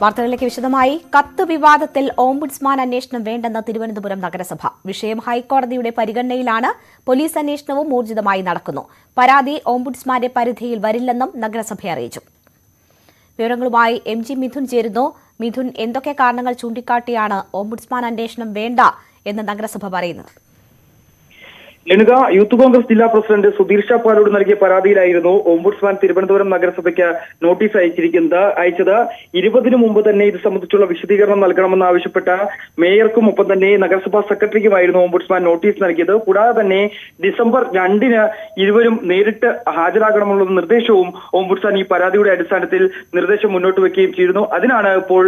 വാർത്തകളിലേക്ക് വിശദമായി. കത്ത് വിവാദത്തിൽ ഓംബുഡ്സ്മാൻ അന്വേഷണം വേണ്ടെന്ന് തിരുവനന്തപുരം നഗരസഭ. വിഷയം ഹൈക്കോടതിയുടെ പരിഗണനയിലാണ്. പോലീസ് അന്വേഷണവും ഊർജിതമായി നടക്കുന്നു. പരാതി ഓംബുഡ്സ്മാന്റെ പരിധിയിൽ വരില്ലെന്നും നഗരസഭ അറിയിച്ചു. വിവരങ്ങളുമായി MG മിഥുൻ ചേരുന്നു. മിഥുൻ, എന്തൊക്കെ കാരണങ്ങൾ ചൂണ്ടിക്കാട്ടിയാണ് ഓംബുഡ്സ്മാൻ അന്വേഷണം വേണ്ട എന്ന് നഗരസഭ പറയുന്നത്? ലളിത, യൂത്ത് കോൺഗ്രസ് ജില്ലാ പ്രസിഡന്റ് സുധീർ ഷാ പാലോട് നൽകിയ പരാതിയിലായിരുന്നു ഓംബുഡ്സ്മാൻ തിരുവനന്തപുരം നഗരസഭയ്ക്ക് നോട്ടീസ് അയച്ചത്. 20 മുമ്പ് തന്നെ ഇത് സംബന്ധിച്ചുള്ള വിശദീകരണം നൽകണമെന്നാവശ്യപ്പെട്ട മേയർക്കും ഒപ്പം തന്നെ നഗരസഭാ സെക്രട്ടറിക്കുമായിരുന്നു ഓംബുഡ്സ്മാൻ നോട്ടീസ് നൽകിയത്. കൂടാതെ തന്നെ ഡിസംബർ 2-ന് ഇരുവരും നേരിട്ട് ഹാജരാകണമെന്നുള്ള നിർദ്ദേശവും ഓംബുഡ്സ്മാൻ ഈ പരാതിയുടെ അടിസ്ഥാനത്തിൽ നിർദ്ദേശം മുന്നോട്ട് വെക്കുകയും ചെയ്തിരുന്നു. അതിനാണ് ഇപ്പോൾ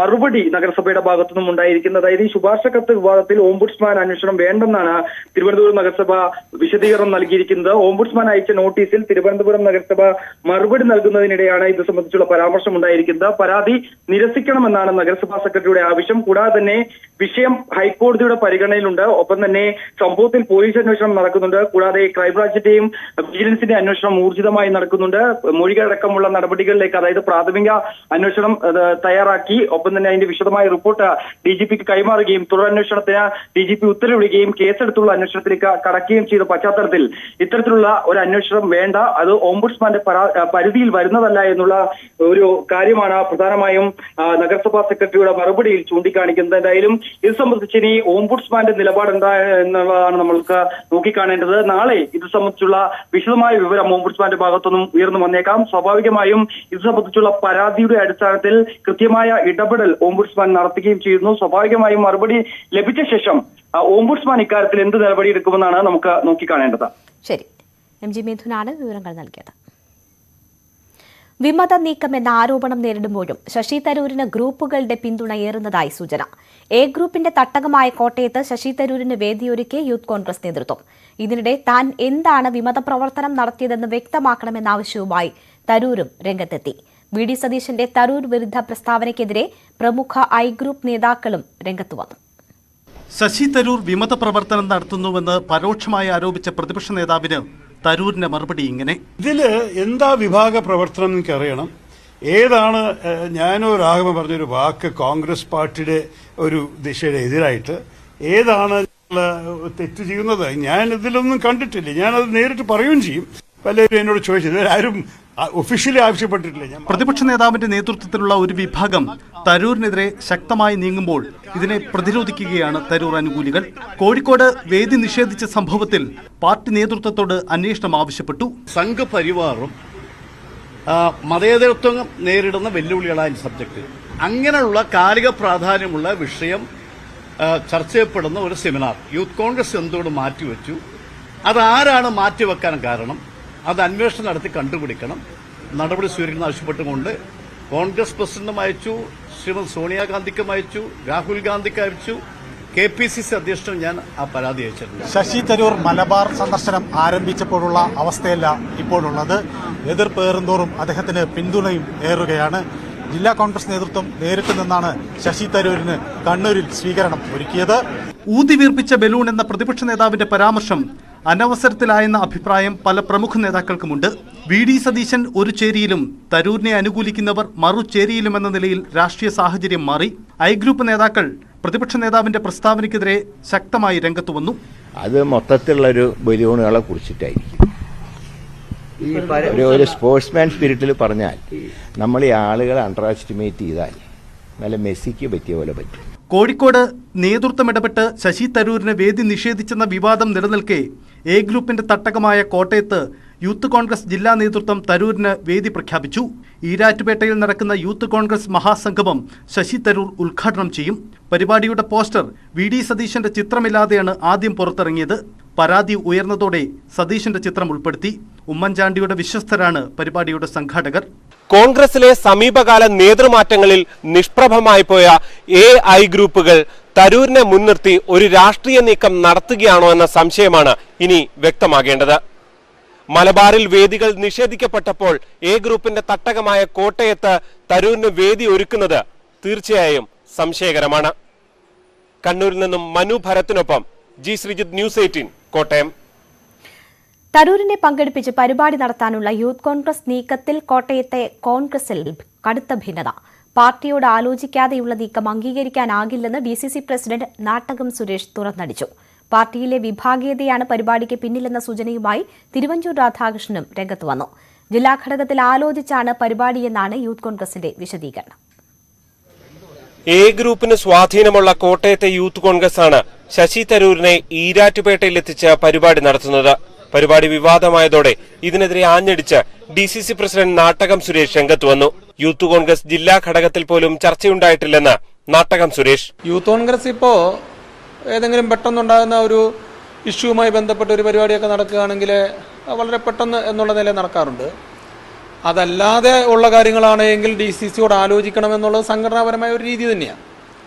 മറുപടി നഗരസഭയുടെ ഭാഗത്തുനിന്നും ഉണ്ടായിരിക്കുന്നത്. അതായത് ഈ ശുപാർശ കത്ത് വിവാദത്തിൽ ഓംബുഡ്സ്മാൻ അന്വേഷണം വേണ്ടെന്നാണ് തിരുവനന്തപുരം നഗരസഭ വിശദീകരണം നൽകിയിരിക്കുന്നത്. ഓംബുഡ്സ്മാൻ അയച്ച നോട്ടീസിൽ തിരുവനന്തപുരം നഗരസഭ മറുപടി നൽകുന്നതിനിടെയാണ് ഇത് സംബന്ധിച്ചുള്ള പരാമർശം ഉണ്ടായിരിക്കുന്നത്. പരാതി നിരസിക്കണമെന്നാണ് നഗരസഭാ സെക്രട്ടറിയുടെ ആവശ്യം. കൂടാതെ തന്നെ വിഷയം ഹൈക്കോടതിയുടെ പരിഗണനയിലുണ്ട്. ഒപ്പം തന്നെ സംഭവത്തിൽ പോലീസ് അന്വേഷണം നടക്കുന്നുണ്ട്. കൂടാതെ ക്രൈംബ്രാഞ്ചിന്റെയും വിജിലൻസിന്റെ അന്വേഷണം ഊർജിതമായി നടക്കുന്നുണ്ട്. മൊഴികളടക്കമുള്ള നടപടികളിലേക്ക്, അതായത് പ്രാഥമിക അന്വേഷണം തയ്യാറാക്കി ഒപ്പം തന്നെ അതിന്റെ വിശദമായ റിപ്പോർട്ട് DGPക്ക് കൈമാറുകയും തുടരന്വേഷണത്തിന് DGP ഉത്തരവിടുകയും കേസെടുത്തുള്ള അന്വേഷണത്തിലേക്ക് കടക്കുകയും ചെയ്ത പശ്ചാത്തലത്തിൽ ഇത്തരത്തിലുള്ള ഒരു അന്വേഷണം വേണ്ട, അത് ഓംബുഡ്സ്മാന്റെ പരിധിയിൽ വരുന്നതല്ല എന്നുള്ള ഒരു കാര്യമാണ് പ്രധാനമായും നഗരസഭാ സെക്രട്ടറിയുടെ മറുപടിയിൽ ചൂണ്ടിക്കാണിക്കുന്നത്. എന്തായാലും ഇത് സംബന്ധിച്ച് ഇനി ഓംബുഡ്സ്മാന്റെ നിലപാട് എന്താ എന്നുള്ളതാണ് നമ്മൾക്ക് നോക്കിക്കാണേണ്ടത്. നാളെ ഇത് സംബന്ധിച്ചുള്ള വിശദമായ വിവരം ഓംബുഡ്സ്മാന്റെ ഭാഗത്തുനിന്നും ഉയർന്നു വന്നേക്കാം. സ്വാഭാവികമായും ഇത് സംബന്ധിച്ചുള്ള പരാതിയുടെ അടിസ്ഥാനത്തിൽ കൃത്യമായ ഇടപെടൽ ഓംബുഡ്സ്മാൻ നടത്തുകയും ചെയ്യുന്നു. സ്വാഭാവികമായും മറുപടി ലഭിച്ച ശേഷം ഓംബുഡ്സ്മാൻ ഇക്കാര്യത്തിൽ എന്ത് നടപടി എടുക്കുമെന്നാണ് നമുക്ക് നോക്കിക്കാണേണ്ടത്. ശരി, MG മിഥുനാണ് വിവരങ്ങൾ നൽകിയത്. വിമത നീക്കം എന്ന ആരോപണം നേരിടുമ്പോഴും ശശി തരൂരിന് ഗ്രൂപ്പുകളുടെ പിന്തുണ ഏറുന്നതായി സൂചന. എ ഗ്രൂപ്പിന്റെ തട്ടകമായ കോട്ടയത്ത് ശശി തരൂരിന് വേദിയൊരുക്കി യൂത്ത് കോൺഗ്രസ് നേതൃത്വം. ഇതിനിടെ താൻ എന്താണ് വിമത പ്രവർത്തനം നടത്തിയതെന്ന് വ്യക്തമാക്കണമെന്ന ആവശ്യവുമായി തരൂരും രംഗത്തെത്തി. VD സതീശന്റെ തരൂർ വിരുദ്ധ പ്രസ്താവനയ്ക്കെതിരെ പ്രമുഖ ഐ ഗ്രൂപ്പ് നേതാക്കളും രംഗത്തു വന്നു. ശശി തരൂർ വിമത പ്രവർത്തനം നടത്തുന്നുവെന്ന് പരോക്ഷമായി ആരോപിച്ച പ്രതിപക്ഷ നേതാവിന് തരൂരിന്റെ മറുപടി ഇങ്ങനെ: ഇതില് എന്താ വിഭാഗ പ്രവർത്തനം എനിക്കറിയണം. ഏതാണ് ഞാനോ രാഘവൻ പറഞ്ഞൊരു വാക്ക് കോൺഗ്രസ് പാർട്ടിയുടെ ഒരു ദിശയുടെ എതിരായിട്ട് ഏതാണ് തെറ്റ് ചെയ്യുന്നത് ഞാൻ ഇതിലൊന്നും കണ്ടിട്ടില്ല. ഞാനത് നേരിട്ട് പറയുകയും ചെയ്യും. പലരും എന്നോട് ചോദിച്ചത്, ആരും ഒഫീഷ്യലി ആവശ്യപ്പെട്ടിട്ടില്ല. പ്രതിപക്ഷ നേതാവിന്റെ നേതൃത്വത്തിലുള്ള ഒരു വിഭാഗം തരൂരിനെതിരെ ശക്തമായി നീങ്ങുമ്പോൾ ഇതിനെ പ്രതിരോധിക്കുകയാണ് തരൂർ അനുകൂലികൾ. കോഴിക്കോട് വേദി നിഷേധിച്ച സംഭവത്തിൽ പാർട്ടി നേതൃത്വത്തോട് അന്വേഷണം ആവശ്യപ്പെട്ടു. സംഘപരിവാറും മതേതരത്വം നേരിടുന്ന വെല്ലുവിളികളായ സബ്ജക്ട്, അങ്ങനെയുള്ള കാലിക പ്രാധാന്യമുള്ള വിഷയം ചർച്ച ചെയ്യപ്പെടുന്ന ഒരു സെമിനാർ യൂത്ത് കോൺഗ്രസ് എന്തുകൊണ്ട് മാറ്റിവെച്ചു? അതാരാണ് മാറ്റിവെക്കാൻ കാരണം? അത് അന്വേഷണം നടത്തി കണ്ടുപിടിക്കണം, നടപടി സ്വീകരിക്കണം ആവശ്യപ്പെട്ടുകൊണ്ട് കോൺഗ്രസ് പ്രസിഡന്റും അയച്ചു, ശ്രീമതി സോണിയാഗാന്ധിക്കും അയച്ചു, രാഹുൽ ഗാന്ധിക്ക് അയച്ചു, KPCC അധ്യക്ഷനും ഞാൻ ആ പരാതി അയച്ചിട്ടുണ്ട്. ശശി തരൂർ മലബാർ സന്ദർശനം ആരംഭിച്ചപ്പോഴുള്ള അവസ്ഥയല്ല ഇപ്പോഴുള്ളത്. എതിർപ്പ് ഏറുന്തോറും അദ്ദേഹത്തിന് പിന്തുണയും ഏറുകയാണ്. ജില്ലാ കോൺഗ്രസ് നേതൃത്വം നേരിട്ട് നിന്നാണ് ശശി തരൂരിന് കണ്ണൂരിൽ സ്വീകരണം ഒരുക്കിയത്. ഊതിവീർപ്പിച്ച ബലൂൺ എന്ന പ്രതിപക്ഷ നേതാവിന്റെ പരാമർശം അനവസരത്തിലായെന്ന അഭിപ്രായം പല പ്രമുഖ നേതാക്കൾക്കുമുണ്ട്. VD സതീശൻ ഒരു ചേരിയിലും തരൂരിനെ അനുകൂലിക്കുന്നവർ മറുചേരിയിലുമെന്ന നിലയിൽ രാഷ്ട്രീയ സാഹചര്യം മാറി. ഐ ഗ്രൂപ്പ് നേതാക്കൾ പ്രതിപക്ഷ നേതാവിന്റെ പ്രസ്താവനയ്ക്കെതിരെ ശക്തമായി രംഗത്തു വന്നു. അത് മൊത്തത്തിലുള്ളൊരു ബലൂണുകളെ കുറിച്ചിട്ടായിരിക്കും. ഒരു സ്പോർട്സ്മാൻ സ്പിരിറ്റിൽ പറഞ്ഞാൽ നമ്മൾ ഈ ആളുകളെ അണ്ടർ എസ്റ്റിമേറ്റ് ചെയ്താൽ നല്ല മെസ്സിക്ക് പറ്റിയ പോലെ പറ്റും. കോഴിക്കോട് നേതൃത്വം ഇടപെട്ട് ശശി തരൂരിന് വേദി നിഷേധിച്ചെന്ന വിവാദം നിലനിൽക്കെ എ ഗ്രൂപ്പിന്റെ തട്ടകമായ കോട്ടയത്ത് യൂത്ത് കോൺഗ്രസ് ജില്ലാ നേതൃത്വം തരൂരിന് വേദി പ്രഖ്യാപിച്ചു. ഈരാറ്റുപേട്ടയിൽ നടക്കുന്ന യൂത്ത് കോൺഗ്രസ് മഹാസംഗമം ശശി തരൂർ ഉദ്ഘാടനം ചെയ്യും. പരിപാടിയുടെ പോസ്റ്റർ VD സതീശന്റെ ചിത്രമില്ലാതെയാണ് ആദ്യം പുറത്തിറങ്ങിയത്. പരാതി ഉയർന്നതോടെ സതീശന്റെ ചിത്രം ഉൾപ്പെടുത്തി. ഉമ്മൻചാണ്ടിയുടെ വിശ്വസ്തരാണ് പരിപാടിയുടെ സംഘാടകർ. കോൺഗ്രസിലെ സമീപകാല നേതൃമാറ്റങ്ങളിൽ നിഷ്പ്രഭമായി പോയ AI ഗ്രൂപ്പുകൾ തരൂരിനെ മുൻനിർത്തി ഒരു രാഷ്ട്രീയ നീക്കം നടത്തുകയാണോ എന്ന സംശയമാണ് ഇനി വ്യക്തമാകേണ്ടത്. മലബാറിൽ വേദികൾ നിഷേധിക്കപ്പെട്ടപ്പോൾ എ ഗ്രൂപ്പിന്റെ തട്ടകമായ കോട്ടയത്ത് തരൂരിന് വേദി ഒരുക്കുന്നത് തീർച്ചയായും സംശയകരമാണ്. കണ്ണൂരിൽ നിന്നും മനു ഭരത്തിനൊപ്പം G ശ്രീജിത്ത്, ന്യൂസ് 18 കോട്ടയം. തരൂരിനെ പങ്കെടുപ്പിച്ച് പരിപാടി നടത്താനുള്ള യൂത്ത് കോൺഗ്രസ് നീക്കത്തിൽ കോട്ടയത്തെ കോൺഗ്രസിൽ കടുത്ത ഭിന്നത. പാർട്ടിയോട് ആലോചിക്കാതെയുള്ള നീക്കം അംഗീകരിക്കാനാകില്ലെന്ന് DCC പ്രസിഡന്റ് നാട്ടകം സുരേഷ് തുറന്നടിച്ചു. പാർട്ടിയിലെ വിഭാഗീയതയാണ് പരിപാടിക്ക് പിന്നിലെന്ന സൂചനയുമായി തിരുവഞ്ചൂർ രാധാകൃഷ്ണനും രംഗത്ത് വന്നു. ജില്ലാ ഘടകത്തിൽ ആലോചിച്ചാണ് പരിപാടിയെന്നാണ് യൂത്ത് കോൺഗ്രസിന്റെ വിശദീകരണം. എ ഗ്രൂപ്പിന് സ്വാധീനമുള്ള കോട്ടയത്തെ യൂത്ത് കോൺഗ്രസ് ആണ് ശശി തരൂരിനെ ഈരാറ്റുപേട്ടയിലെത്തിച്ച് പരിപാടി നടത്തുന്നത്. പരിപാടി വിവാദമായതോടെ ഇതിനെതിരെ ആഞ്ഞടിച്ച് DCC പ്രസിഡന്റ് നാട്ടകം സുരേഷ് രംഗത്ത് വന്നു. യൂത്ത് കോൺഗ്രസ് ജില്ലാ ഘടകത്തിൽ പോലും ചർച്ചയുണ്ടായിട്ടില്ലെന്ന് നാട്ടകം സുരേഷ്. യൂത്ത് കോൺഗ്രസ് ഇപ്പോ ഏതെങ്കിലും പെട്ടെന്നുണ്ടാകുന്ന ഒരു ഇഷ്യൂവുമായി ബന്ധപ്പെട്ട ഒരു പരിപാടിയൊക്കെ നടക്കുകയാണെങ്കിൽ വളരെ പെട്ടെന്ന് എന്നുള്ള നിലയിൽ നടക്കാറുണ്ട്. അതല്ലാതെ ഉള്ള കാര്യങ്ങളാണെങ്കിൽ DCCയോട് ആലോചിക്കണമെന്നുള്ളത് സംഘടനാപരമായ ഒരു രീതി തന്നെയാണ്.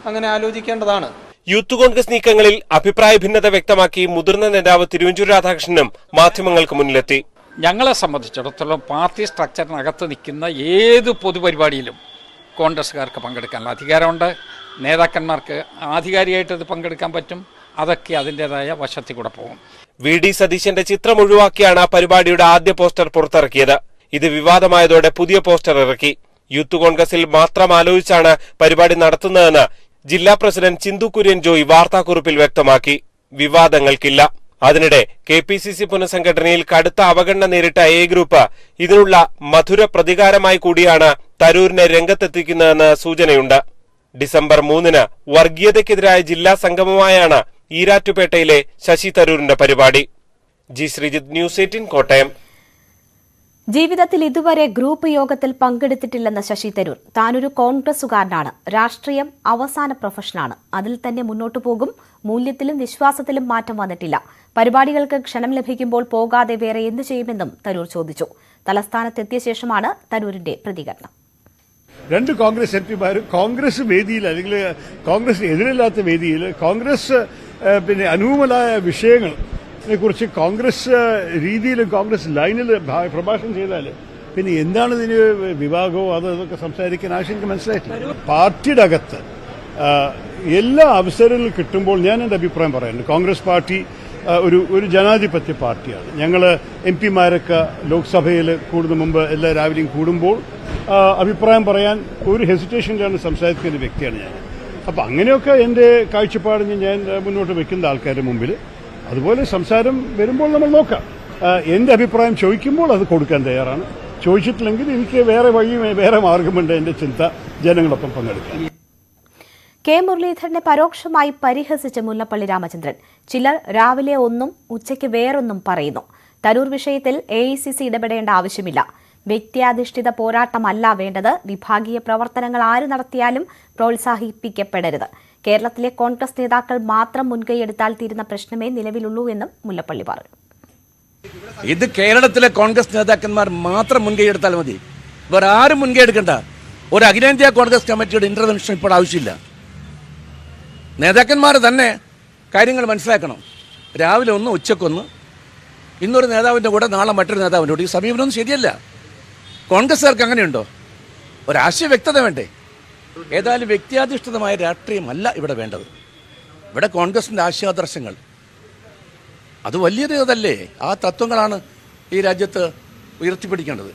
അങ്ങനെ ആലോചിക്കേണ്ടതാണ്. യൂത്ത് കോൺഗ്രസ് നീക്കങ്ങളിൽ അഭിപ്രായ ഭിന്നത വ്യക്തമാക്കി മുതിർന്ന നേതാവ് തിരുവഞ്ചൂർ രാധാകൃഷ്ണനും മാധ്യമങ്ങൾക്ക് മുന്നിലെത്തി. ഞങ്ങളെ സംബന്ധിച്ചിടത്തോളം പാർട്ടി സ്ട്രക്ചറിനകത്ത് നിൽക്കുന്ന ഏത് പൊതുപരിപാടിയിലും കോൺഗ്രസ്സുകാർക്ക് പങ്കെടുക്കാനുള്ള അധികാരമുണ്ട്. നേതാക്കന്മാർക്ക് ആധികാരികമായിട്ട് ഇത് പങ്കെടുക്കാൻ പറ്റും. അതൊക്കെ അതിൻ്റെതായ വശത്തിൽ കൂടെ പോകും. VD സതീശന്റെ ചിത്രം ഒഴിവാക്കിയാണ് പരിപാടിയുടെ ആദ്യ പോസ്റ്റർ പുറത്തിറക്കിയത്. ഇത് വിവാദമായതോടെ പുതിയ പോസ്റ്റർ ഇറക്കി. യൂത്ത് കോൺഗ്രസിൽ മാത്രം ആലോചിച്ചാണ് പരിപാടി നടത്തുന്നതെന്ന് ജില്ലാ പ്രസിഡന്റ് ചിന്തു കുര്യൻ ജോയ് വാർത്താക്കുറിപ്പിൽ വ്യക്തമാക്കി. വിവാദങ്ങൾക്കില്ല. അതിനിടെ KPCC പുനഃസംഘടനയിൽ കടുത്ത അവഗണന നേരിട്ട എ ഗ്രൂപ്പ് ഇതിനുള്ള മധുര പ്രതികാരമായി കൂടിയാണ് തരൂരിനെ രംഗത്തെത്തിക്കുന്നതെന്ന് സൂചനയുണ്ട്. ഡിസംബർ 3 വർഗീയതയ്ക്കെതിരായ ജില്ലാ സംഗമമായാണ് ഈരാറ്റുപേട്ടയിലെ ശശി തരൂരിന്റെ പരിപാടി. G Sreejith, news 18 Kottayam. ജീവിതത്തിൽ ഇതുവരെ ഗ്രൂപ്പ് യോഗത്തിൽ പങ്കെടുത്തിട്ടില്ലെന്ന ശശി തരൂർ താനൊരു കോൺഗ്രസുകാരനാണ്. രാഷ്ട്രീയം അവസാന പ്രൊഫഷനാണ്. അതിൽ തന്നെ മുന്നോട്ടു പോകും. മൂല്യത്തിലും വിശ്വാസത്തിലും മാറ്റം വന്നിട്ടില്ല. പരിപാടികൾക്ക് ക്ഷണം ലഭിക്കുമ്പോൾ പോകാതെ വേറെ എന്ത് ചെയ്യുമെന്നും തരൂർ ചോദിച്ചു. തലസ്ഥാനത്തെത്തിയ ശേഷമാണ് തരൂരിന്റെ പ്രതികരണം. 2 കോൺഗ്രസ് എംപിമാർ കോൺഗ്രസ് വേദിയിൽ അല്ലെങ്കിൽ കോൺഗ്രസിന് എതിരില്ലാത്ത വേദിയിൽ കോൺഗ്രസ് അനുകൂലമായ വിഷയങ്ങളെ കുറിച്ച് കോൺഗ്രസ് രീതിയിൽ കോൺഗ്രസ് ലൈനിൽ പ്രഭാഷണം ചെയ്താൽ പിന്നെ എന്താണ് ഇതിന് വിഭാഗവും അതൊക്കെ സംസാരിക്കാൻ ആവശ്യം മനസ്സിലായിട്ടില്ല. പാർട്ടിയുടെ അകത്ത് എല്ലാ അവസരങ്ങളും കിട്ടുമ്പോൾ ഞാൻ എൻ്റെ അഭിപ്രായം പറയുന്നു. കോൺഗ്രസ് പാർട്ടി ഒരു ജനാധിപത്യ പാർട്ടിയാണ്. ഞങ്ങൾ എംപിമാരൊക്കെ ലോക്സഭയിൽ കൂടുന്ന മുമ്പ് എല്ലാ രാവിലെയും കൂടുമ്പോൾ അഭിപ്രായം പറയാൻ ഒരു ഹെസിറ്റേഷനിലാണ് സംസാരിക്കുന്ന വ്യക്തിയാണ് ഞാൻ. അപ്പം അങ്ങനെയൊക്കെ എൻ്റെ കാഴ്ചപ്പാട് ഞാൻ മുന്നോട്ട് വെക്കുന്ന ആൾക്കാരുടെ മുമ്പിൽ അതുപോലെ സംസാരം വരുമ്പോൾ നമ്മൾ നോക്കാം. എൻ്റെ അഭിപ്രായം ചോദിക്കുമ്പോൾ അത് കൊടുക്കാൻ തയ്യാറാണ്. ചോദിച്ചിട്ടില്ലെങ്കിൽ എനിക്ക് വേറെ വഴിയും വേറെ മാർഗമുണ്ട് എൻ്റെ ചിന്ത ജനങ്ങളൊപ്പം പങ്കെടുക്കാൻ. കെ മുരളീധരനെ പരോക്ഷമായി പരിഹസിച്ച മുല്ലപ്പള്ളി രാമചന്ദ്രൻ. ചിലർ രാവിലെ ഒന്നും ഉച്ചയ്ക്ക് വേറൊന്നും പറയുന്നു. തരൂർ വിഷയത്തിൽ AICC ഇടപെടേണ്ട ആവശ്യമില്ല. വ്യക്തിയാധിഷ്ഠിത പോരാട്ടമല്ല വേണ്ടത്. വിഭാഗീയ പ്രവർത്തനങ്ങൾ ആര് നടത്തിയാലും പ്രോത്സാഹിപ്പിക്കപ്പെടരുത്. കേരളത്തിലെ കോൺഗ്രസ് നേതാക്കൾ മാത്രം മുൻകൈയെടുത്താൽ തീരുന്ന പ്രശ്നമേ നിലവിലുള്ളൂ എന്നും മുല്ലപ്പള്ളി പറഞ്ഞു. ഇത് കേരളത്തിലെ കോൺഗ്രസ് നേതാക്കന്മാർ മാത്രം മുൻകൈയെടുത്താൽ മതി. വേറെ ആരും മുൻകൈ എടുക്കണ്ട. ഒരു അഖിലേന്ത്യാ കോൺഗ്രസ് കമ്മിറ്റിയുടെ ഇന്റർവെൻഷൻ ഇപ്പോൾ ആവശ്യമില്ല. നേതാക്കന്മാർ തന്നെ കാര്യങ്ങൾ മനസ്സിലാക്കണം. രാവിലെ ഒന്ന് ഉച്ചക്കൊന്ന്, ഇന്നൊരു നേതാവിൻ്റെ കൂടെ നാളെ മറ്റൊരു നേതാവിൻ്റെ കൂടെ. ഈ സമീപനമൊന്നും ശരിയല്ല. കോൺഗ്രസ്സുകാർക്ക് അങ്ങനെയുണ്ടോ? ഒരാശയ വ്യക്തത വേണ്ടേ? ഏതായാലും വ്യക്തിയാധിഷ്ഠിതമായ രാഷ്ട്രീയമല്ല ഇവിടെ വേണ്ടത്. ഇവിടെ കോൺഗ്രസിൻ്റെ ആശയാദർശങ്ങൾ അത് വലിയതല്ലേ. ആ തത്വങ്ങളാണ് ഈ രാജ്യത്ത് ഉയർത്തിപ്പിടിക്കേണ്ടത്.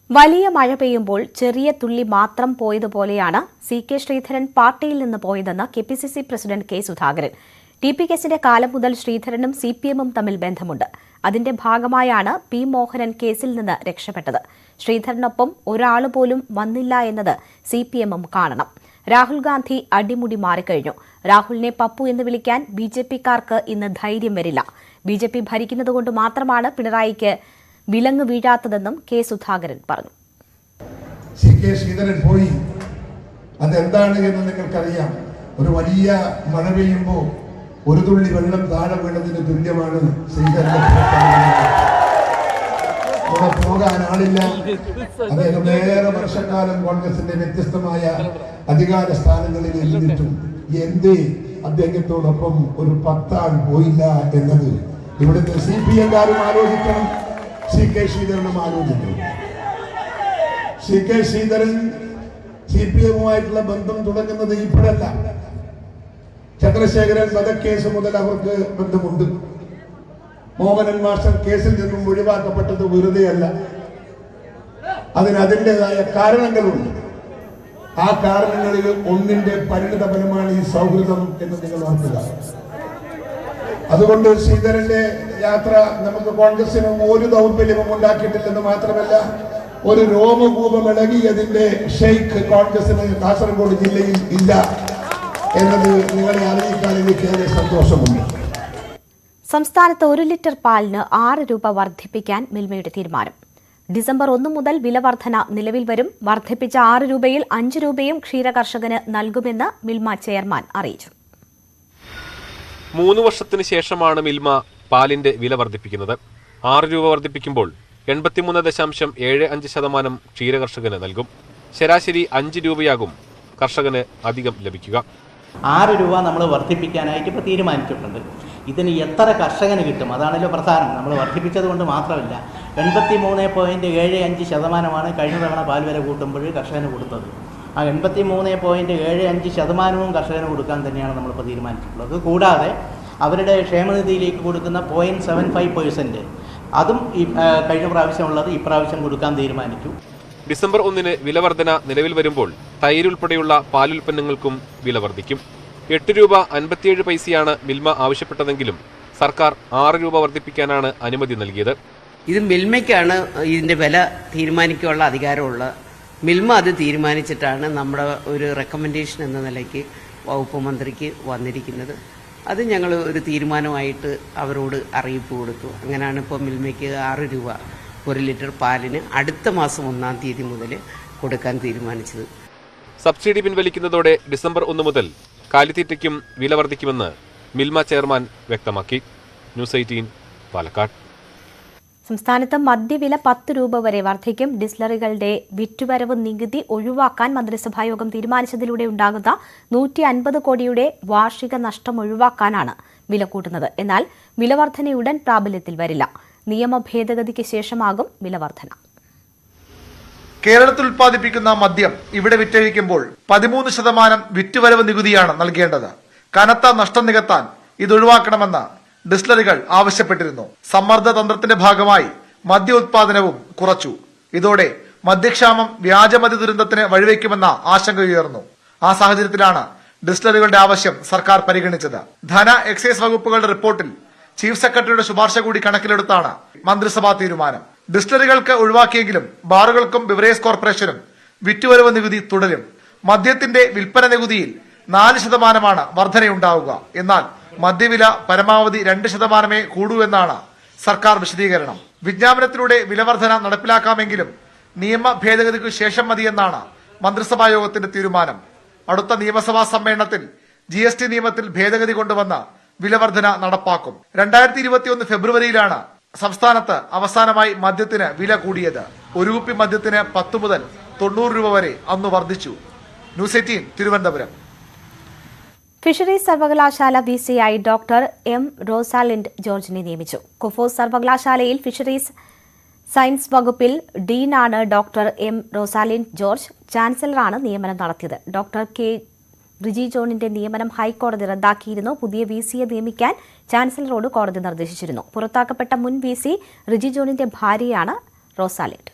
വലിയ മഴ പെയ്യുമ്പോൾ ചെറിയ തുള്ളി മാത്രം പോയതുപോലെയാണ് CK ശ്രീധരൻ പാർട്ടിയിൽ നിന്ന് പോയതെന്ന് KPCC president K Sudhakaran. TP കേസിന്റെ കാലം മുതൽ ശ്രീധരനും CPM തമ്മിൽ ബന്ധമുണ്ട്. അതിന്റെ ഭാഗമായാണ് P മോഹനൻ കേസിൽ നിന്ന് രക്ഷപ്പെട്ടത്. ശ്രീധരനൊപ്പം ഒരാൾ പോലും വന്നില്ല എന്നത് CPM കാണണം. രാഹുൽ ഗാന്ധി അടിമുടി മാറിക്കഴിഞ്ഞു. രാഹുലിനെ പപ്പു എന്ന് വിളിക്കാൻ BJPക്കാർക്ക് ഇന്ന് ധൈര്യം വരില്ല. BJP ഭരിക്കുന്നതുകൊണ്ട് മാത്രമാണ് പിണറായിക്ക് വിലങ്ങ് വീഴാത്തതെന്നും K സുധാകരൻ പറഞ്ഞു. CK ശ്രീധരൻ പോയി. അതെന്താണ് എന്ന് നിങ്ങൾക്കറിയാം. ഒരു വലിയ മഴ പെയ്യുമ്പോൾ ഒരു തുള്ളി വെള്ളം താഴെ വീണതിന് തുല്യമാണ് ശ്രീധരൻ. അവിടെ പോകാൻ ആളില്ല. അദ്ദേഹം വേറെ വർഷക്കാലം കോൺഗ്രസിന്റെ വ്യത്യസ്തമായ അധികാര സ്ഥാനങ്ങളിൽ ഇരുന്നിട്ടും എന്തേ അദ്ദേഹത്തോടൊപ്പം ഒരു 10 ആൾ പോയില്ല എന്നത് ഇവിടുത്തെ CPM-കാരും ആലോചിക്കണം. CK ശ്രീധരനും ആലോചിക്കണം. CK ശ്രീധരൻ CPM-ഉമായിട്ടുള്ള ബന്ധം തുടങ്ങുന്നത് ഇപ്പോഴല്ല. ചന്ദ്രശേഖരൻ വധക്കേസ് മുതൽ അവർക്ക് ബന്ധമുണ്ട്. മോഹനൻ മാസ്റ്റർ കേസിൽ നിന്നും ഒഴിവാക്കപ്പെട്ടത് വെറുതെയല്ല. അതിന് അതിൻ്റെതായ കാരണങ്ങളുണ്ട്. ആ കാരണങ്ങളിൽ ഒന്നിന്റെ പരിണിത ഫലമാണ് ഈ സൗഹൃദം എന്ന് നിങ്ങൾ ഓർക്കുക. അതുകൊണ്ട് ശ്രീധരന്റെ യാത്ര നമുക്ക് കോൺഗ്രസിനും ഒരു ദൗർബല്യവും ഉണ്ടാക്കിയിട്ടില്ലെന്ന് മാത്രമല്ല, ഒരു രോമകൂപം ഇളകിയതിന്റെ ഷെയ്ഖ് കോൺഗ്രസിന് കാസർഗോഡ് ജില്ലയിൽ ഇല്ല എന്നത് നിങ്ങളെ അറിയിക്കാൻ എനിക്ക് ഏറെ സന്തോഷമുണ്ട്. സംസ്ഥാനത്ത് 1 ലിറ്റർ പാലിന് 6 രൂപ വർദ്ധിപ്പിക്കാൻ മിൽമയുടെ തീരുമാനം. ഡിസംബർ 1 മുതൽ വില വർധന നിലവിൽ വരും. വർദ്ധിപ്പിച്ച 6 രൂപയിൽ 5 രൂപയും ക്ഷീരകർഷകന് നൽകുമെന്ന് മിൽമ ചെയർമാൻ അറിയിച്ചു. 3 വർഷത്തിന് ശേഷമാണ് മിൽമ പാലിന്റെ വില വർദ്ധിപ്പിക്കുന്നത്. 6 രൂപ വർദ്ധിപ്പിക്കുമ്പോൾ 83.75% ക്ഷീരകർഷകന് നൽകും. ശരാശരി 5 രൂപയാകും കർഷകന് അധികം ലഭിക്കുക. 6 രൂപ നമ്മൾ വർദ്ധിപ്പിക്കാനായിട്ട് ഇപ്പോൾ തീരുമാനിച്ചിട്ടുണ്ട്. ഇതിന് എത്ര കർഷകന് കിട്ടും, അതാണല്ലോ പ്രധാനം. നമ്മൾ വർദ്ധിപ്പിച്ചത് കൊണ്ട് മാത്രമല്ല, 83.75% കഴിഞ്ഞ തവണ പാൽ വില കൂട്ടുമ്പോൾ കർഷകന് കൊടുത്തത്. ആ 83.75% കർഷകന് കൊടുക്കാൻ തന്നെയാണ് നമ്മളിപ്പോൾ തീരുമാനിച്ചിട്ടുള്ളത്. കൂടാതെ അവരുടെ ക്ഷേമനിധിയിലേക്ക് കൊടുക്കുന്ന 0.75% അതും കഴിഞ്ഞ പ്രാവശ്യമുള്ളത് ഇപ്രാവശ്യം കൊടുക്കാൻ തീരുമാനിച്ചു. ഡിസംബർ 1 വില വർധന നിലവിൽ വരുമ്പോൾ തൈര് ഉൾപ്പെടെയുള്ള പാലുൽപ്പന്നങ്ങൾക്കും വില വർദ്ധിക്കും. 8 രൂപ 57 പൈസയാണ് മിൽമ ആവശ്യപ്പെട്ടതെങ്കിലും സർക്കാർ 6 രൂപ വർദ്ധിപ്പിക്കാനാണ് അനുമതി നൽകിയത്. ഇത് മിൽമയ്ക്കാണ് ഇതിന്റെ വില തീരുമാനിക്കാനുള്ള അധികാരമുള്ള. മിൽമ അത് തീരുമാനിച്ചിട്ടാണ് നമ്മുടെ ഒരു റെക്കമെൻഡേഷൻ എന്ന നിലയ്ക്ക് വകുപ്പ് മന്ത്രിക്ക് വന്നിരിക്കുന്നത്. അത് ഞങ്ങൾ ഒരു തീരുമാനമായിട്ട് അവരോട് അറിയിപ്പ് കൊടുത്തു. അങ്ങനെയാണ് ഇപ്പോൾ മിൽമയ്ക്ക് 6 രൂപ 1 ലിറ്റർ പാലിന് അടുത്ത മാസം 1-ാം തീയതി മുതൽ കൊടുക്കാൻ തീരുമാനിച്ചത്. സബ്സിഡി പിൻവലിക്കുന്നതോടെ ഡിസംബർ 1 മുതൽ കാലിത്തീറ്റയ്ക്കും വില വർദ്ധിക്കുമെന്ന് മിൽമ ചെയർമാൻ വ്യക്തമാക്കി. ന്യൂസ് 18 പാലക്കാട്. സംസ്ഥാനത്ത് മദ്യവില 10 രൂപ വരെ വർദ്ധിക്കും. ഡിസ്ലറികളുടെ വിറ്റുവരവ് നികുതി ഒഴിവാക്കാൻ മന്ത്രിസഭായോഗം തീരുമാനിച്ചതിലൂടെ ഉണ്ടാകുന്ന 150 കോടിയുടെ വാർഷിക നഷ്ടം ഒഴിവാക്കാനാണ് വില കൂട്ടുന്നത്. എന്നാൽ വില വർധനയുടൻ പ്രാബല്യത്തിൽ വരില്ല. നിയമ ഭേദഗതിക്ക് ശേഷമാകും വില വർധന. കേരളത്തിൽ ഉൽപ്പാദിപ്പിക്കുന്ന മദ്യം ഇവിടെ വിറ്റഴിക്കുമ്പോൾ 13% വിറ്റുവരവ് നികുതിയാണ് നൽകേണ്ടത്. കനത്ത നഷ്ടം നികത്താൻ ഇത് ഒഴിവാക്കണമെന്ന് ഡിസ്ലറികൾ ആവശ്യപ്പെട്ടിരുന്നു. സമ്മർദ്ദ തന്ത്രത്തിന്റെ ഭാഗമായി മദ്യ ഉത്പാദനവും കുറച്ചു. ഇതോടെ മദ്യക്ഷാമം വ്യാജമദ്യ ദുരന്തത്തിന് വഴിവെക്കുമെന്ന ആശങ്കയുയർന്നു. ആ സാഹചര്യത്തിലാണ് ഡിസ്ലറികളുടെ ആവശ്യം സർക്കാർ പരിഗണിച്ചത്. ധന എക്സൈസ് വകുപ്പുകളുടെ റിപ്പോർട്ടിൽ ചീഫ് സെക്രട്ടറിയുടെ ശുപാർശ കൂടി കണക്കിലെടുത്താണ് മന്ത്രിസഭാ തീരുമാനം. ഡിസ്ലറികൾക്ക് ഒഴിവാക്കിയെങ്കിലും ബാറുകൾക്കും ബിവറേജ് കോർപ്പറേഷനും വിറ്റുവരവ് നികുതി തുടരും. മദ്യത്തിന്റെ വിൽപ്പന നികുതിയിൽ 4% വർധനയുണ്ടാവുക. എന്നാൽ മദ്യവില പരമാവധി 2% കൂടൂ എന്നാണ് സർക്കാർ വിശദീകരണം. വിജ്ഞാപനത്തിലൂടെ വിലവർധന നടപ്പിലാക്കാമെങ്കിലും നിയമ ഭേദഗതിക്കു ശേഷം മതിയെന്നാണ് മന്ത്രിസഭാ യോഗത്തിന്റെ തീരുമാനം. അടുത്ത നിയമസഭാ സമ്മേളനത്തിൽ GST നിയമത്തിൽ ഭേദഗതി കൊണ്ടുവന്ന വിലവർധന നടപ്പാക്കും. 2021 ഫെബ്രുവരിയിലാണ് സംസ്ഥാനത്ത് അവസാനമായി മദ്യത്തിന് വില കൂടിയത്. ഒരു കുപ്പി മദ്യത്തിന് 10 മുതൽ 90 രൂപ വരെ അന്ന് വർദ്ധിച്ചു. ന്യൂസ് 18 തിരുവനന്തപുരം. ഫിഷറീസ് സർവകലാശാല VC-ആയി ഡോക്ടർ M. റോസാലിൻഡ് ജോർജിനെ നിയമിച്ചു. കുഫോസ് സർവകലാശാലയിൽ ഫിഷറീസ് സയൻസ് വകുപ്പിൽ ഡീനാണ് ഡോക്ടർ M. Rosalind George. ചാൻസലറാണ് നിയമനം നടത്തിയത്. Doctor K. റിജി ജോണിന്റെ നിയമനം ഹൈക്കോടതി റദ്ദാക്കിയിരുന്നു. പുതിയ VC-യെ നിയമിക്കാൻ ചാൻസലറോട് കോടതി നിർദ്ദേശിച്ചിരുന്നു. പുറത്താക്കപ്പെട്ട മുൻ VC റിജി ജോണിന്റെ ഭാര്യയാണ് റോസാലിൻഡ്.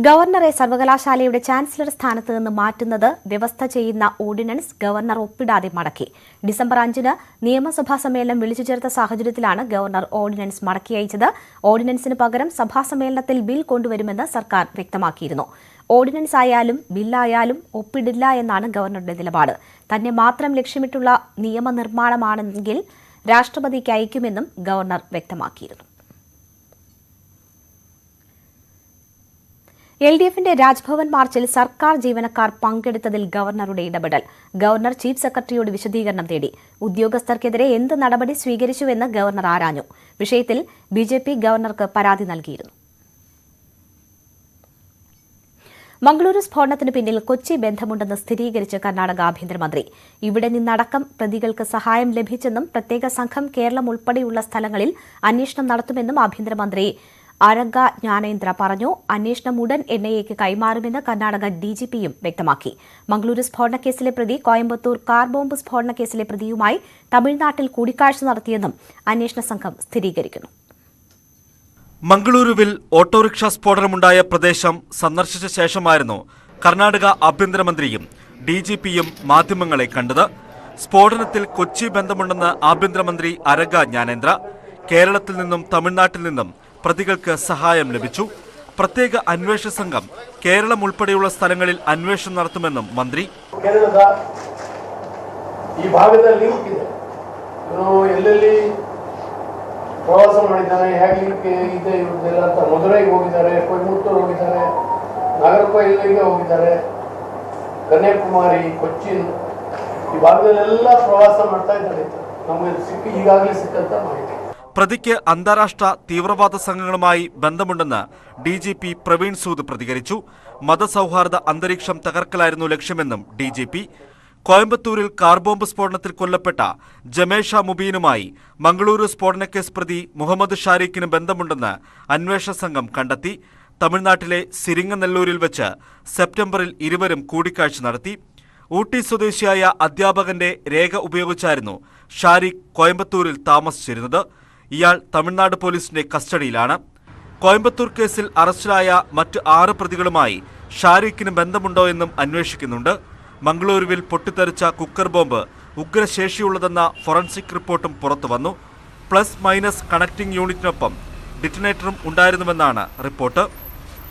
ഗവർണറെ സർവകലാശാലയുടെ ചാൻസലർ സ്ഥാനത്ത് നിന്ന് മാറ്റുന്നത് വ്യവസ്ഥ ചെയ്യുന്ന ഓർഡിനൻസ് ഗവർണർ ഒപ്പിടാതെ മടക്കി. ഡിസംബർ 5 നിയമസഭാ സമ്മേളനം വിളിച്ചു ചേർത്ത സാഹചര്യത്തിലാണ് ഗവർണർ ഓർഡിനൻസ് മടക്കി അയച്ചത്. ഓർഡിനൻസിന് പകരം സഭാ സമ്മേളനത്തിൽ ബിൽ കൊണ്ടുവരുമെന്ന് സർക്കാർ വ്യക്തമാക്കിയിരുന്നു. ഓർഡിനൻസ് ആയാലും ബില്ലായാലും ഒപ്പിടില്ല എന്നാണ് ഗവർണറുടെ നിലപാട്. തന്നെ മാത്രം ലക്ഷ്യമിട്ടുള്ള നിയമനിർമ്മാണമാണെങ്കിൽ രാഷ്ട്രപതിക്ക് അയക്കുമെന്നും ഗവർണർ വ്യക്തമാക്കിയിരുന്നു. LDF-ന്റെ രാജ്ഭവൻ മാർച്ചിൽ സർക്കാർ ജീവനക്കാർ പങ്കെടുത്തതിൽ ഗവർണറുടെ ഇടപെടൽ. ഗവർണർ ചീഫ് സെക്രട്ടറിയോട് വിശദീകരണം തേടി. ഉദ്യോഗസ്ഥർക്കെതിരെ എന്ത് നടപടി സ്വീകരിച്ചുവെന്ന് ഗവർണർ ആരാഞ്ഞു. വിഷയത്തിൽ BJP ഗവർണർക്ക് പരാതി നൽകിയിരുന്നു. മംഗളൂരു സ്ഫോടനത്തിന് പിന്നിൽ കൊച്ചി ബന്ധമുണ്ടെന്ന് സ്ഥിരീകരിച്ച് കർണാടക ആഭ്യന്തരമന്ത്രി. ഇവിടെ നിന്നടക്കം പ്രതികൾക്ക് സഹായം ലഭിച്ചെന്നും പ്രത്യേക സംഘം കേരളം ഉൾപ്പെടെയുള്ള സ്ഥലങ്ങളിൽ അന്വേഷണം നടത്തുമെന്നും ആഭ്യന്തരമന്ത്രി അരഗ ജ്ഞാനേന്ദ്ര പറഞ്ഞു. അന്വേഷണം ഉടൻ NIA-ക്ക് കൈമാറുമെന്ന് കർണാടക DGP-യും വ്യക്തമാക്കി. മംഗളൂരു സ്ഫോടനക്കേസിലെ പ്രതി കോയമ്പത്തൂർ കാർ ബോംബ് സ്ഫോടനക്കേസിലെ പ്രതിയുമായി തമിഴ്നാട്ടിൽ കൂടിക്കാഴ്ച നടത്തിയെന്നും അന്വേഷണ സംഘം സ്ഥിരീകരിക്കുന്നു. മംഗളൂരുവിൽ ഓട്ടോറിക്ഷ സ്ഫോടനമുണ്ടായ പ്രദേശം സന്ദർശിച്ച ശേഷമായിരുന്നു കർണാടക ആഭ്യന്തരമന്ത്രിയും DGPയും മാധ്യമങ്ങളെ കണ്ടത്. സ്ഫോടനത്തിൽ കൊച്ചി ബന്ധമുണ്ടെന്ന് ആഭ്യന്തരമന്ത്രി അരഗ ജ്ഞാനേന്ദ്ര. കേരളത്തിൽ നിന്നും തമിഴ്നാട്ടിൽ നിന്നും പ്രതികൾക്ക് സഹായം ലഭിച്ചു. പ്രത്യേക അന്വേഷണ സംഘം കേരളം ഉൾപ്പെടെയുള്ള സ്ഥലങ്ങളിൽ അന്വേഷണം നടത്തുമെന്നും മന്ത്രി. ಈ ಭಾಗದಲ್ಲಿ ಇದೆ ಎಲ್ಲೆಲ್ಲಿ ಪ್ರವಾಸ ಮಾಡಿದ್ದಾರೆ, ಹೇಗೆ ಇದೆ ಇವ್ರದ್ದೆಲ್ಲ ಅಂತ ಮಧುರೈಗೆ ಹೋಗಿದ್ದಾರೆ, ಕೊಯಮತ್ತೂರು ಹೋಗಿದ್ದಾರೆ, ನಾಗರಕೋಯಿಲಿಗೆ ಹೋಗಿದ್ದಾರೆ, ಕನ್ಯಾಕುಮಾರಿ, ಕೊಚ್ಚಿನ್ ಈ ಭಾಗದಲ್ಲೆಲ್ಲ ಪ್ರವಾಸ ಮಾಡ್ತಾ ಇದ್ದಾರೆ. ನಮಗೆ ಈಗಾಗಲೇ ಸಿಕ್ಕಂತ ಮಾಹಿತಿ. പ്രതിക്ക് അന്താരാഷ്ട്ര തീവ്രവാദ സംഘങ്ങളുമായി ബന്ധമുണ്ടെന്ന് DGP പ്രവീൺ സൂദ് പ്രതികരിച്ചു. മതസൗഹാർദ്ദ അന്തരീക്ഷം തകർക്കലായിരുന്നു ലക്ഷ്യമെന്നും DGP. കോയമ്പത്തൂരിൽ കാർ ബോംബ് സ്ഫോടനത്തിൽ കൊല്ലപ്പെട്ട ജമേഷ മുബീനുമായി മംഗളൂരു സ്ഫോടനക്കേസ് പ്രതി മുഹമ്മദ് ഷാരിഖിന് ബന്ധമുണ്ടെന്ന് അന്വേഷണ സംഘം കണ്ടെത്തി. തമിഴ്നാട്ടിലെ സിരിങ്ങനെല്ലൂരിൽ വെച്ച് സെപ്റ്റംബറിൽ ഇരുവരും കൂടിക്കാഴ്ച നടത്തി. ഊട്ടി സ്വദേശിയായ അധ്യാപകന്റെ രേഖ ഉപയോഗിച്ചായിരുന്നു ഷാരിഖ് കോയമ്പത്തൂരിൽ താമസിച്ചിരുന്നത്. ഇയാൾ തമിഴ്നാട് പോലീസിന്റെ കസ്റ്റഡിയിലാണ്. കോയമ്പത്തൂർ കേസിൽ അറസ്റ്റിലായ മറ്റ് 6 പ്രതികളുമായി ഷാരിഖിന് ബന്ധമുണ്ടോ എന്നും അന്വേഷിക്കുന്നുണ്ട്. മംഗളൂരുവിൽ പൊട്ടിത്തെറിച്ച കുക്കർ ബോംബ് ഉഗ്രശേഷിയുള്ളതെന്ന ഫോറൻസിക് റിപ്പോർട്ടും പുറത്തുവന്നു. +- കണക്റ്റിംഗ് യൂണിറ്റിനൊപ്പം ഡിറ്റനേറ്ററും ഉണ്ടായിരുന്നുവെന്നാണ് റിപ്പോർട്ട്.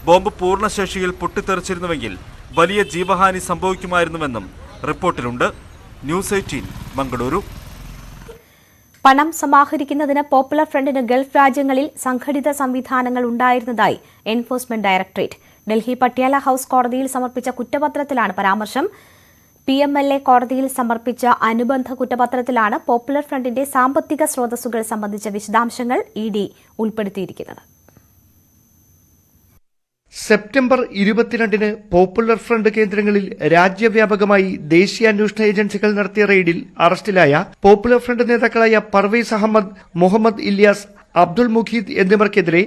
ബോംബ് പൂർണ്ണശേഷിയിൽ പൊട്ടിത്തെറിച്ചിരുന്നുവെങ്കിൽ വലിയ ജീവഹാനി സംഭവിക്കുമായിരുന്നുവെന്നും റിപ്പോർട്ടിലുണ്ട്. ന്യൂസ് 18 മംഗളൂരു. പണം സമാഹരിക്കുന്നതിന് പോപ്പുലർ ഫ്രണ്ടിന് ഗൾഫ് രാജ്യങ്ങളിൽ സംഘടിത സംവിധാനങ്ങൾ ഉണ്ടായിരുന്നതായി enforcement directorate. Delhi Patiala house കോടതിയിൽ സമർപ്പിച്ച കുറ്റപത്രത്തിലാണ് പരാമർശം. PMLA കോടതിയിൽ സമർപ്പിച്ച അനുബന്ധ കുറ്റപത്രത്തിലാണ് പോപ്പുലർ ഫ്രണ്ടിന്റെ സാമ്പത്തിക സ്രോതസ്സുകൾ സംബന്ധിച്ച വിശദാംശങ്ങൾ ED ഉൾപ്പെടുത്തിയിരിക്കുന്നത്. സെപ്റ്റംബർ 22-ന് പോപ്പുലർ ഫ്രണ്ട് കേന്ദ്രങ്ങളിൽ രാജ്യവ്യാപകമായി ദേശീയ അന്വേഷണ ഏജൻസികൾ നടത്തിയ റെയ്ഡിൽ അറസ്റ്റിലായ പോപ്പുലർ ഫ്രണ്ട് നേതാക്കളായ പർവേസ് അഹമ്മദ്, മുഹമ്മദ് ഇല്യാസ്, അബ്ദുൾ മുഖീദ് എന്നിവർക്കെതിരെ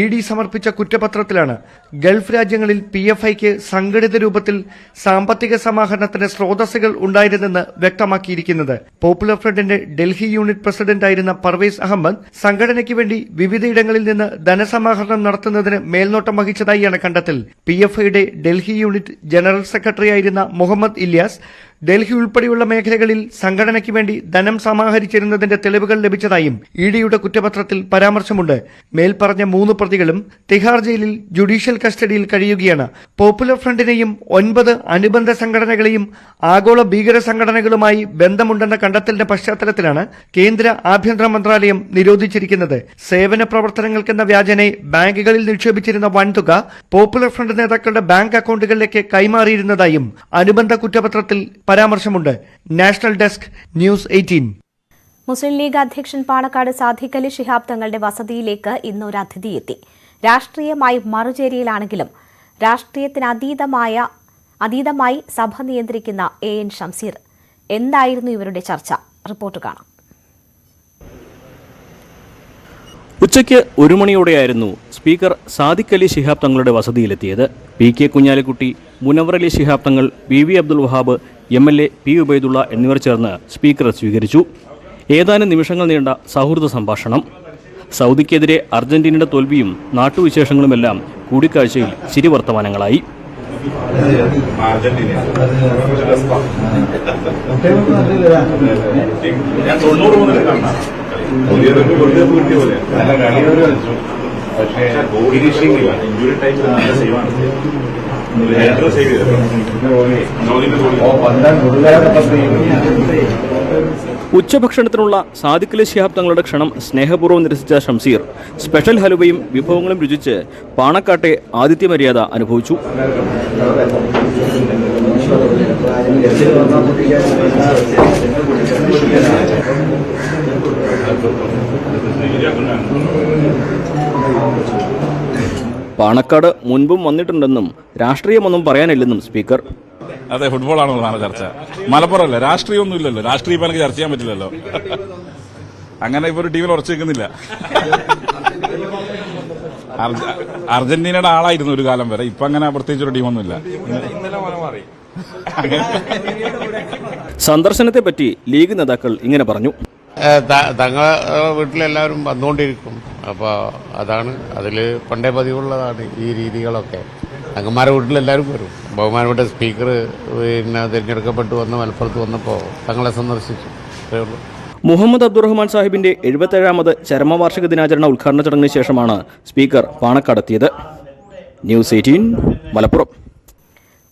ED സമർപ്പിച്ച കുറ്റപത്രത്തിലാണ് ഗൾഫ് രാജ്യങ്ങളിൽ PFIക്ക് സംഘടിത രൂപത്തിൽ സാമ്പത്തിക സമാഹരണത്തിന് സ്രോതസ്സുകൾ ഉണ്ടായിരുന്നെന്ന് വ്യക്തമാക്കിയിരിക്കുന്നത്. പോപ്പുലർ ഫ്രണ്ടിന്റെ ഡൽഹി യൂണിറ്റ് പ്രസിഡന്റായിരുന്ന പർവേസ് അഹമ്മദ് സംഘടനയ്ക്ക് വേണ്ടി വിവിധയിടങ്ങളിൽ നിന്ന് ധനസമാഹരണം നടത്തുന്നതിന് മേൽനോട്ടം വഹിച്ചതായാണ് കണ്ടെത്തൽ. PFIയുടെ ഡൽഹി യൂണിറ്റ് ജനറൽ സെക്രട്ടറിയായിരുന്ന മുഹമ്മദ് ഇല്യാസ് ഡൽഹി ഉൾപ്പെടെയുള്ള മേഖലകളിൽ സംഘടനയ്ക്ക് വേണ്ടി ധനം സമാഹരിച്ചിരുന്നതിന്റെ തെളിവുകൾ ലഭിച്ചതായും EDയുടെ കുറ്റപത്രത്തിൽ പരാമർശമുണ്ട്. മേൽപ്പറഞ്ഞ 3 പ്രതികളും തിഹാർ ജയിലിൽ ജുഡീഷ്യൽ കസ്റ്റഡിയിൽ കഴിയുകയാണ്. പോപ്പുലർ ഫ്രണ്ടിനെയും 9 അനുബന്ധ സംഘടനകളെയും ആഗോള ഭീകര സംഘടനകളുമായി ബന്ധമുണ്ടെന്ന കണ്ടെത്തലിന്റെ പശ്ചാത്തലത്തിലാണ് കേന്ദ്ര ആഭ്യന്തര മന്ത്രാലയം നിരോധിച്ചിരിക്കുന്നത്. സേവന പ്രവർത്തനങ്ങൾക്കെന്ന വ്യാജനെ ബാങ്കുകളിൽ നിക്ഷേപിച്ചിരുന്ന വൻതുക പോപ്പുലർ ഫ്രണ്ട് നേതാക്കളുടെ ബാങ്ക് അക്കൗണ്ടുകളിലേക്ക് കൈമാറിയിരുന്നതായും അനുബന്ധ കുറ്റപത്രത്തിൽ പരാമർശമുണ്ട്. National desk, news 18. മുസ്ലിം ലീഗ് അധ്യക്ഷൻ പാണക്കാട് സാദിഖ് അലി ശിഹാബ് തങ്ങളുടെ വസതിയിലേക്ക് ഇന്ന് ഒരു അതിഥി എത്തി. രാഷ്ട്രീയമായി മറുചേരിയിലാണെങ്കിലും രാഷ്ട്രീയത്തിന് അതീതമായി സഭ നിയന്ത്രിക്കുന്ന AN ഷംസീർ. എന്തായിരുന്നു ഇവരുടെ ചർച്ച? റിപ്പോർട്ട് കാണാം. ഉച്ചയ്ക്ക് 1 മണിയോടെയായിരുന്നു സ്പീക്കർ സാദിഖ് അലി ശിഹാബ് തങ്ങളുടെ വസതിയിലെത്തിയത്. PK Kunhalikutty, Munavar Ali Shihab Thangal, PV Abdul Wahab, MLA P Ubaidullah എന്നിവർ ചേർന്ന് സ്പീക്കറെ സ്വീകരിച്ചു. ഏതാനും നിമിഷങ്ങൾ നീണ്ട സൗഹൃദ സംഭാഷണം. സൗദിക്കെതിരെ അർജന്റീനയുടെ തോൽവിയും നാട്ടുവിശേഷങ്ങളുമെല്ലാം കൂടിക്കാഴ്ചയിൽ ചിരിവർത്തമാനങ്ങളായി. ഉച്ചഭക്ഷണത്തിനുള്ള സാദിഖ് അലി ശിഹാബ് തങ്ങളുടെ ക്ഷണം സ്നേഹപൂർവ്വം നിരസിച്ച ഷംസീർ സ്പെഷ്യൽ ഹലുവയും വിഭവങ്ങളും രുചിച്ച് പാണക്കാട്ടെ ആതിഥ്യമര്യാദ അനുഭവിച്ചു. പാണക്കാട് മുൻപും വന്നിട്ടുണ്ടെന്നും രാഷ്ട്രീയമൊന്നും പറയാനില്ലെന്നും സ്പീക്കർ. അതെ, ഫുട്ബോളാണ് പ്രധാന ചർച്ച. മലപ്പുറമല്ല, രാഷ്ട്രീയമൊന്നും ഇല്ലല്ലോ. രാഷ്ട്രീയം ഇപ്പം എനിക്ക് ചർച്ച ചെയ്യാൻ പറ്റില്ലല്ലോ. അങ്ങനെ ഇപ്പൊ ഒരു ടീമിൽ ഉറച്ചു നിൽക്കുന്നില്ല. അർജന്റീനയുടെ ആളായിരുന്നു ഒരു കാലം വരെ. ഇപ്പൊ അങ്ങനെ പ്രത്യേകിച്ചൊരു ടീമൊന്നുമില്ല. സന്ദർശനത്തെ പറ്റി ലീഗ് നേതാക്കൾ ഇങ്ങനെ പറഞ്ഞു. തങ്ങളുടെ വീട്ടിലെല്ലാവരും വന്നുകൊണ്ടിരിക്കും. അപ്പോൾ അതാണ് അതിൽ പണ്ടേ പതിവുള്ളതാണ് ഈ രീതികളൊക്കെ. അംഗന്മാരുടെ വീട്ടിലെല്ലാവരും വരും. ബഹുമാനപ്പെട്ട സ്പീക്കർ തിരഞ്ഞെടുക്കപ്പെട്ടു വന്ന് മലപ്പുറത്ത് വന്നപ്പോൾ തങ്ങളെ സന്ദർശിച്ചു. അത്രയേ ഉള്ളൂ. മുഹമ്മദ് അബ്ദുറഹ്മാൻ സാഹിബിന്റെ 77ാമത് ചരമവാർഷിക ദിനാചരണ ഉദ്ഘാടന ചടങ്ങിന് ശേഷമാണ് സ്പീക്കർ പാണക്കാടെത്തിയത്. ന്യൂസ് 18 മലപ്പുറം.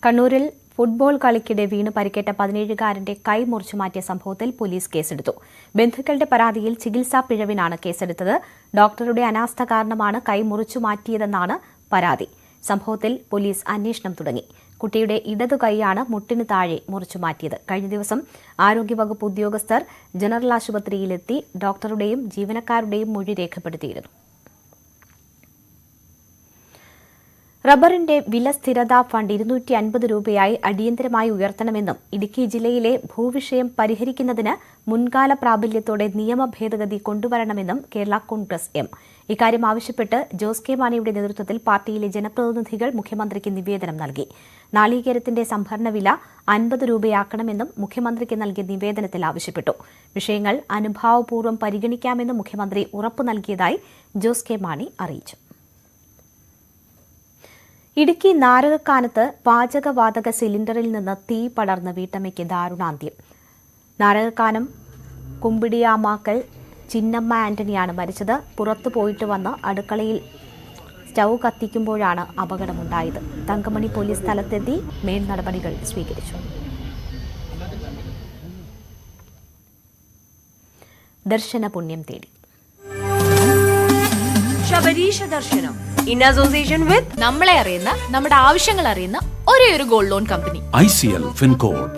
കണ്ണൂരിൽ ഫുട്ബോൾ കളിക്കിടെ വീണ് പരിക്കേറ്റ 17-കാരന്റെ കൈ മുറിച്ചു മാറ്റിയ സംഭവത്തിൽ പോലീസ് കേസെടുത്തു. ബന്ധുക്കളുടെ പരാതിയിൽ ചികിത്സാ പിഴവിനാണ് കേസെടുത്തത്. ഡോക്ടറുടെ അനാസ്ഥ കാരണമാണ് കൈ മുറിച്ചു മാറ്റിയതെന്നാണ് പരാതി. സംഭവത്തിൽ പോലീസ് അന്വേഷണം തുടങ്ങി. കുട്ടിയുടെ ഇടതു കൈയാണ് മുട്ടിന് താഴെ മുറിച്ചു മാറ്റിയത്. കഴിഞ്ഞ ദിവസം ആരോഗ്യവകുപ്പ് ഉദ്യോഗസ്ഥർ ജനറൽ ആശുപത്രിയിലെത്തി ഡോക്ടറുടെയും ജീവനക്കാരുടെയും മൊഴി രേഖപ്പെടുത്തിയിരുന്നു. റബ്ബറിന്റെ വില സ്ഥിരതാ ഫണ്ട് 250 രൂപയായി അടിയന്തരമായി ഉയർത്തണമെന്നും ഇടുക്കി ജില്ലയിലെ ഭൂവിഷയം പരിഹരിക്കുന്നതിന് മുൻകാല പ്രാബല്യത്തോടെ നിയമ ഭേദഗതി കൊണ്ടുവരണമെന്നും കേരള കോൺഗ്രസ് എം. ഇക്കാര്യം ആവശ്യപ്പെട്ട് ജോസ് കെ മാണിയുടെ നേതൃത്വത്തിൽ പാർട്ടിയിലെ ജനപ്രതിനിധികൾ മുഖ്യമന്ത്രിക്ക് നിവേദനം നൽകി. നാളികേരത്തിന്റെ സംഭരണ വില 50 രൂപയാക്കണമെന്നും മുഖ്യമന്ത്രിക്ക് നൽകിയ നിവേദനത്തിൽ ആവശ്യപ്പെട്ടു. വിഷയങ്ങൾ അനുഭാവപൂർവ്വം പരിഗണിക്കാമെന്നും മുഖ്യമന്ത്രി ഉറപ്പു നൽകിയതായി ജോസ് കെ മാണി അറിയിച്ചു. ഇടുക്കി നാരകക്കാനത്ത് പാചകവാതക സിലിണ്ടറിൽ നിന്ന് തീ പടർന്ന് വീട്ടമ്മയ്ക്ക് ദാരുണാന്ത്യം. നാരകക്കാനം കുമ്പിടിയാമാക്കൽ ചിന്നമ്മ ആന്റണിയാണ് മരിച്ചത്. പുറത്തു പോയിട്ട് വന്ന് അടുക്കളയിൽ സ്റ്റൗ കത്തിക്കുമ്പോഴാണ് അപകടമുണ്ടായത്. തങ്കമണി പോലീസ് സ്ഥലത്തെത്തി മേൽ നടപടികൾ സ്വീകരിച്ചു. ദർശന പുണ്യം തേടി ശബരീശ ദർശനം ഇൻ അസോസിയേഷൻ വിത്ത് നമ്മളെ അറിയുന്ന നമ്മുടെ ആവശ്യങ്ങൾ അറിയുന്ന ഒരേ ഒരു gold loan company ICL FinCorp.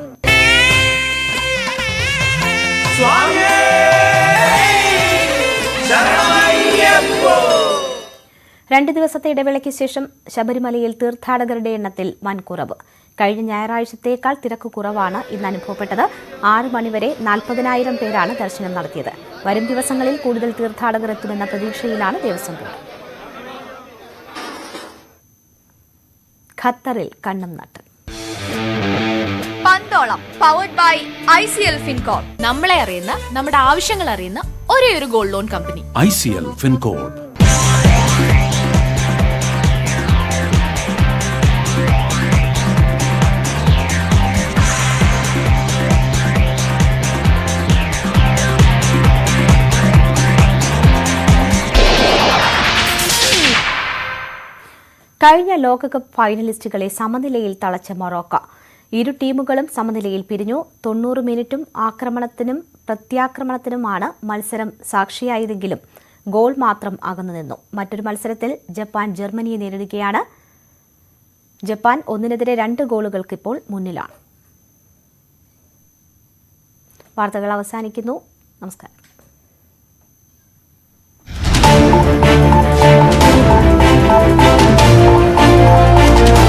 2 ദിവസത്തെ ഇടവേളയ്ക്ക് ശേഷം ശബരിമലയിൽ തീർത്ഥാടകരുടെ എണ്ണത്തിൽ വൻ കുറവ്. കഴിഞ്ഞ ഞായറാഴ്ചത്തേക്കാൾ തിരക്ക് കുറവാണ് ഇന്ന് അനുഭവപ്പെട്ടത്. 6 മണിവരെ 40,000 പേരാണ് ദർശനം നടത്തിയത്. വരും ദിവസങ്ങളിൽ കൂടുതൽ തീർത്ഥാടകർ എത്തുമെന്ന പ്രതീക്ഷയിലാണ് ദേവസ്വം ബോർഡ്. ഖത്തറിൽ കണ്ണും നട്ട് പന്തോളം പവർഡ് ബൈ ICL FinCorp. നമ്മളെ അറിയുന്ന നമ്മുടെ ആവശ്യങ്ങൾ അറിയുന്ന ഒരേ ഒരു gold loan company ICL FinCorp. കഴിഞ്ഞ ലോകകപ്പ് ഫൈനലിസ്റ്റുകളെ സമനിലയിൽ തളച്ച മൊറോക്ക. ഇരു ടീമുകളും സമനിലയിൽ പിരിഞ്ഞു. 90 മിനിറ്റും ആക്രമണത്തിനും പ്രത്യാക്രമണത്തിനുമാണ് മത്സരം സാക്ഷിയായതെങ്കിലും ഗോൾ മാത്രം അകന്നുനിന്നു. മറ്റൊരു മത്സരത്തിൽ ജപ്പാൻ ജർമ്മനിയെ നേരിടുകയാണ്. ജപ്പാൻ 1-2 ഗോളുകൾക്ക് ഇപ്പോൾ മുന്നിലാണ്. വാർത്തകൾ അവസാനിക്കുന്നു. നമസ്കാരം.